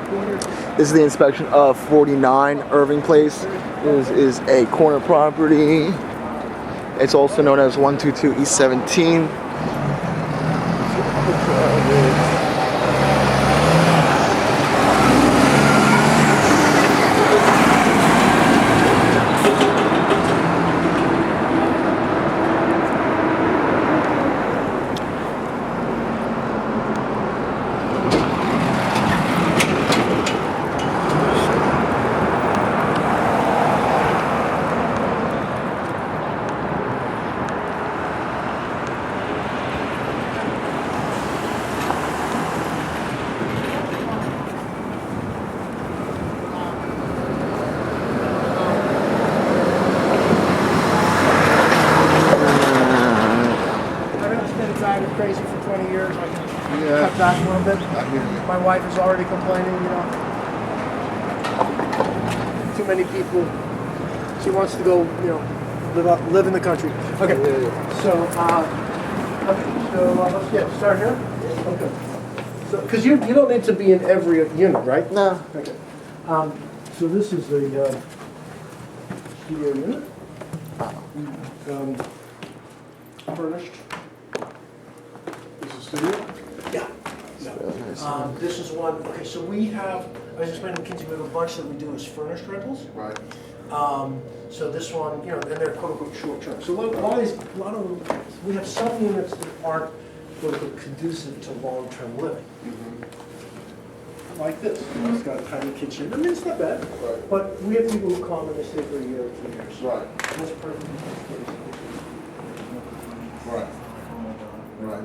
This is the inspection of 49 Irving Place. This is a corner property. It's also known as 122 East 17. Crazy for 20 years. I can cut back a little bit. My wife is already complaining, you know. Too many people. She wants to go, you know, live in the country. Okay. So, let's get started here. Okay. So, because you don't need to be in every unit, right? No. Okay. So this is a studio unit. Furnished. Studio? Yeah. Really nice. This is one. Okay, so we have. I was explaining to Kinsey, we have a bunch that we do as furnished rentals. Right. So this one, you know, and they're quote unquote short term. So a lot of them, we have some units that aren't quote unquote conducive to long term living. Like this. It's got a tiny kitchen. I mean, it's not bad. Right. But we have people who come and they stay for a year or 2 years. Right. And that's perfect. Right. Right.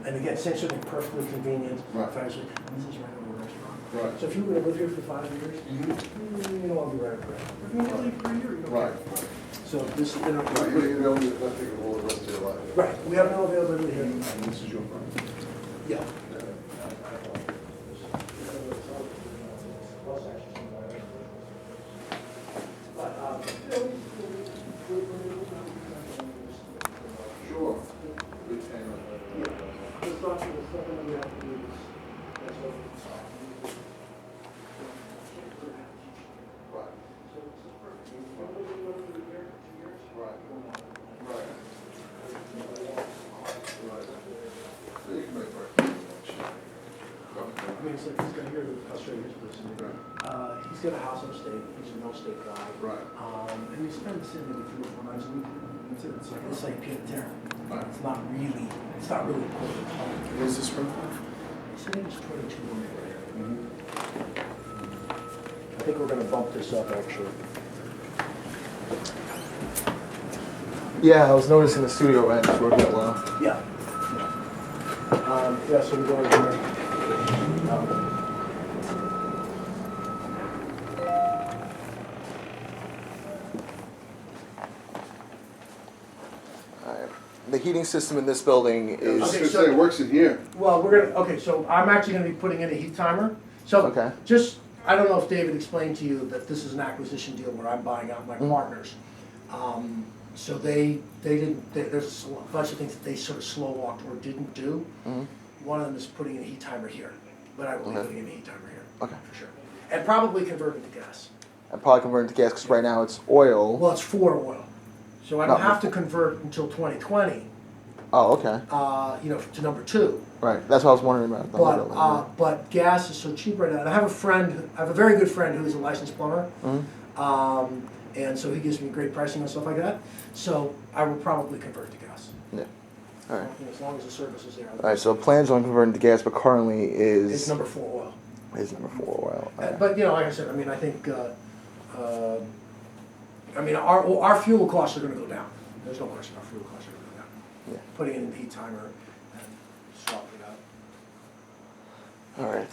And again, same sort of perfectly convenient. Right. This is right over the restaurant. Right. So if you were to live here for 5 years, you know I'll be right for it. If you want to leave for a year, you don't Right. care. So this is Right. You don't need nothing to hold the rest of your life. right. We have no availability here. And this is your front. Yeah. Sure. Retainer. It's not something that we have to use. That's what it's Right. So it's perfect. You want to live here for 2 years? Right. Right. Right. So you can make work. I mean, it's like this guy here, I'll show you his person. He's got a house upstate, he's a real estate guy. Right. And he spends the city maybe 3 or 4 nights a week. It's like pied à terre. Right. It's not really important. Where's this from? His name is 22 women. I think we're going to bump this up actually. Yeah, I was noticing the studio rents were a bit low. Yeah. Yeah, so we go over here. The heating system in this building I was is... going to say, it works in here. Well, okay, so I'm actually going to be putting in a heat timer. So Okay. just, I don't know if David explained to you that this is an acquisition deal where I'm buying out my partners. So there's a bunch of things that they sort of slow walked or didn't do. One of them is putting in a heat timer here, but I will be putting in a heat timer here. Okay. For sure. And probably converting to gas. I'm probably converting to gas because right now it's oil. Well, it's for oil. So I don't have to convert until 2020, Oh, okay. to number 2. Right. That's what I was wondering about. The whole building. But gas is so cheap right now. And I have a very good friend who is a licensed plumber. And so he gives me great pricing and stuff like that. So I will probably convert to gas. Yeah. All right. As long as the service is there. All right. So plans on converting to gas, but currently is... It's number 4 oil. Is number 4 oil. All right. But like I said, I mean, I think, our fuel costs are going to go down. There's no question our fuel costs are going to go down. Yeah. Putting in the heat timer and swapping it out. All right.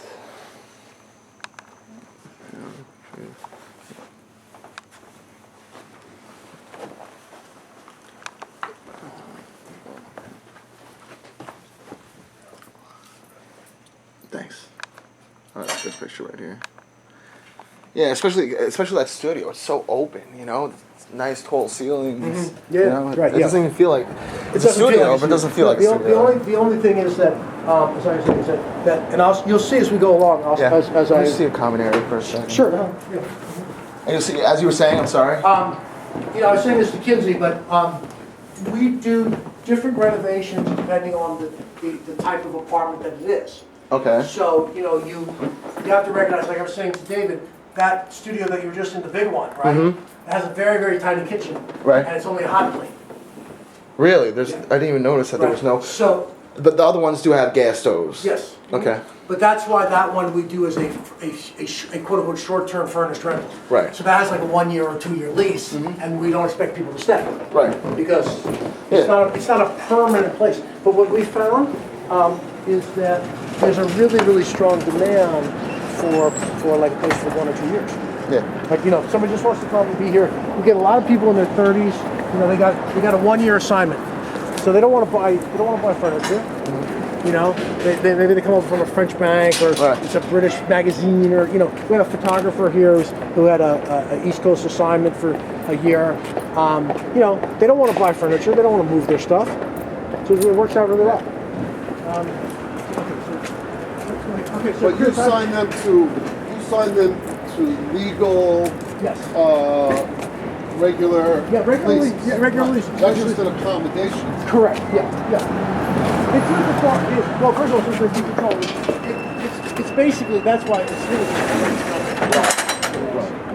Thanks. All right, good picture right here. Yeah, especially that studio. It's so open, you know. It's nice tall ceilings. Yeah, you know? right. It doesn't even feel like it's a studio, but it doesn't feel like a studio. The only thing is that as I said, that, and you'll see as we go along, Yeah. as Let I... me see a common area for a second. Sure. Yeah. And you'll see, as you were saying, I'm sorry. You know, I was saying this to Kinsey, but we do different renovations depending on the type of apartment that it is. Okay. So, you know, you have to recognize, like I was saying to David, that studio that you were just in, the big one, right? It has a very, very tiny kitchen. Right. And it's only a hot plate. Really? I didn't even notice that there was no. So, But the other ones do have gas stoves. yes. Okay. But that's why that one we do as a quote-unquote short-term furnished rental. Right. So that has like a 1 year or 2 year lease, and we don't expect people to stay. Right. Because Yeah. it's not a permanent place. But what we found is that there's a really, really strong demand for like a place for 1 or 2 years. Yeah. Like, you know, if somebody just wants to come and be here. We get a lot of people in their 30s. You know, they got a 1 year assignment, so they don't want to buy furniture. You know, maybe they come over from a French bank or it's a British magazine, or, you know, we had a photographer here who had a East Coast assignment for a year. You know, they don't want to buy furniture. They don't want to move their stuff. So it works out really well. So But you sign them to legal, yes. regular Regularly. leases. Yeah, regularly. Not just an accommodation. Correct. Yeah. It's well, first of all, since you control it's basically, that's why it's really.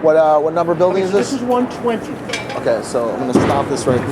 What number building is This this? is 120. Okay, so I'm gonna stop this right here.